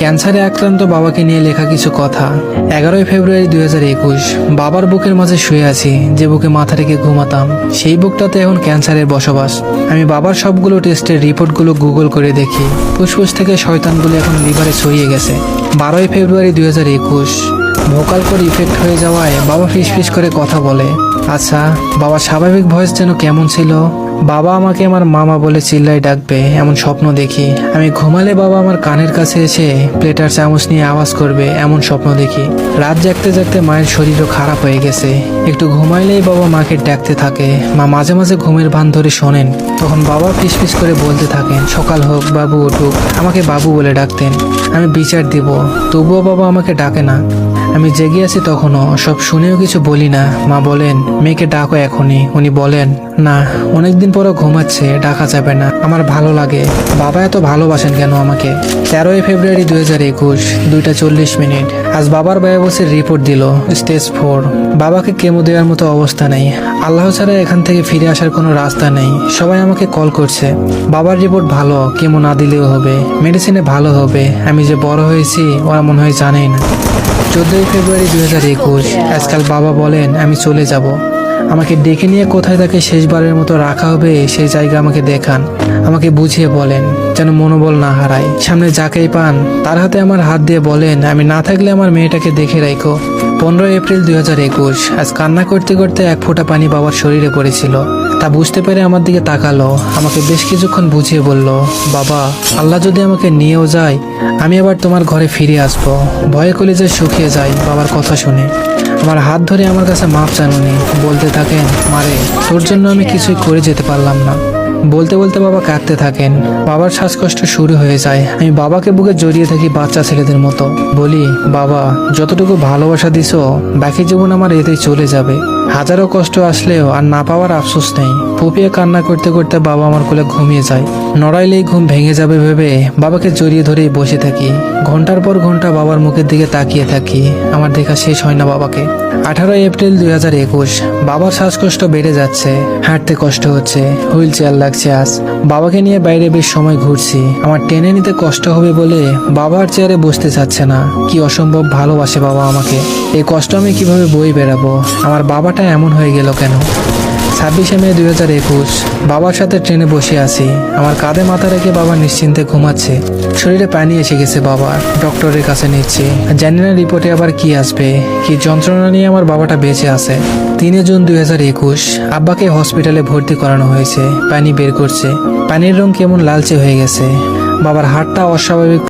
ক্যান্সারে আক্রান্ত বাবাকে নিয়ে লেখা কিছু কথা। 11ই ফেব্রুয়ারি 2021। বাবার বুকের মাঝে শুয়ে আছি, যে বুকে মাথা রেখে ঘুমাতাম, সেই বুকটাতে এখন ক্যান্সারের বসবাস। আমি বাবার সবগুলো টেস্টের রিপোর্টগুলো গুগল করে দেখি, ফুসফুস থেকে শয়তানগুলো এখন লিভারে ছড়িয়ে গেছে। 12ই ফেব্রুয়ারি 2021। ভোকাল কর ইফেক্ট হয়ে যাওয়ায় বাবা ফিসফিস করে কথা বলে। আচ্ছা, বাবার স্বাভাবিক ভয়েস যেন কেমন ছিল। বাবা আমাকে আমার মামা বলে চিল্লাই ডাকবে এমন স্বপ্ন দেখি। আমি ঘুমালে বাবা আমার কানের কাছে এসে প্লেটার চামচ নিয়ে আওয়াজ করবে এমন স্বপ্ন দেখি। রাত জাগতে জাগতে মায়ের শরীরও খারাপ হয়ে গেছে। একটু ঘুমাইলেই বাবা মাকে ডাকতে থাকে। মা মাঝে মাঝে ঘুমের ভান ধরে শোনেন। তখন বাবা ফিসফিস করে বলতে থাকেন, সকাল হোক, বাবু উঠুক। আমাকে বাবু বলে ডাকতেন। আমি বিচার দিব, তবুও বাবা আমাকে ডাকে না। আমি জেগে আছি তখনও, সব শুনেও কিছু বলি না। মা বলেন, মেয়েকে ডাকো এখনই। উনি বলেন, না, অনেকদিন পরও ঘুমাচ্ছে, ডাকা যাবে না, আমার ভালো লাগে। বাবা এত ভালোবাসেন কেন আমাকে? 13ই ফেব্রুয়ারি 2021, 2:40। আজ বাবার বায়োপসির রিপোর্ট দিল, স্টেজ 4। বাবাকে কেমো দেওয়ার মতো অবস্থা নেই। আল্লাহ ছাড়া এখান থেকে ফিরে আসার কোনো রাস্তা নেই। সবাই আমাকে কল করছে। বাবার রিপোর্ট ভালো, কেমো না দিলেও হবে, মেডিসিনে ভালো হবে। আমি যে বড় হয়েছি ওরা মনে হয় জানেই না। 14ই ফেব্রুয়ারি 2021। আজকাল বাবা বলেন আমি চলে যাব। আমাকে ডেকে নিয়ে কোথায় তাকে শেষবারের মতো রাখা হবে সেই জায়গা আমাকে দেখান। আমাকে বুঝিয়ে বলেন যেন মনোবল না হারায়। সামনে যাকেই পান তার হাতে আমার হাত দিয়ে বলেন, আমি না থাকলে আমার মেয়েটাকে দেখে রাখো। 15 এপ্রিল 2021। আজ কান্না করতে করতে এক ফোঁটা পানি বাবার শরীরে পড়েছিল। তা বুঝতে পেরে আমার দিকে তাকালো, আমাকে বেশ কিছুক্ষণ বুঝিয়ে বলল, বাবা, আল্লাহ যদি আমাকে নিয়েও যায়, আমি আবার তোমার ঘরে ফিরে আসবো। ভয়ে কলিজা শুকিয়ে যায় বাবার কথা শুনে। আমার হাত ধরে আমার কাছে মাপ চানুনি, বলতে থাকেন, মারে, তোর জন্য আমি কিছুই করে যেতে পারলাম না। বলতে বলতে বাবা কাঁদতে থাকেন। বাবার শ্বাসকষ্ট শুরু হয়ে যায়। আমি বাবাকে বুকে জড়িয়ে থাকি বাচ্চা ছেলেদের মতো। বলি, বাবা, যতটুকু ভালোবাসা দিছো বাকি জীবন আমার এতেই চলে যাবে। হাজারো কষ্ট আসলেও আর না পাওয়ার আফসোস নেই। ফুপিয়ে কান্না করতে করতে বাবা আমার কোলে ঘুমিয়ে যায়। নড়াইলেই ঘুম ভেঙে যাবে ভেবে বাবাকে জড়িয়ে ধরেই বসে থাকি। ঘন্টার পর ঘন্টা বাবার মুখের দিকে তাকিয়ে থাকি। আমার দেখা শেষ হয় না বাবাকে। 18 এপ্রিল 2021। বাবার শ্বাসকষ্ট বেড়ে যাচ্ছে, হাঁটতে কষ্ট হচ্ছে, হুইল চেয়ার লাগছে। আজ বাবাকে নিয়ে বাইরে বেশ সময় ঘুরছি। আমার টেনে নিতে কষ্ট হবে বলে বাবার চেয়ারে বসতে চাচ্ছে না। কি অসম্ভব ভালোবাসে বাবা আমাকে। এই কষ্ট আমি কিভাবে বই বেড়াবো? আমার বাবাটা এমন হয়ে গেল কেন? 26শে মে 2021। বাবার সাথে ট্রেনে বসে আছি। আমার কাঁধে মাথা রেখে বাবা নিশ্চিন্তে ঘুমাচ্ছে। শরীরে পানি এসে গেছে বাবার। ডক্টরের কাছে নিচ্ছে, জানি না রিপোর্টে আবার কি আসবে, কি যন্ত্রণা নিয়ে আমার বাবাটা বেঁচে আছে। 3 জুন 2021। আব্বাকে হসপিটালে ভর্তি করানো হয়েছে। পানি বের করছে। পানির রং কেমন লালচে হয়ে গেছে। বাবার হাতটা অস্বাভাবিক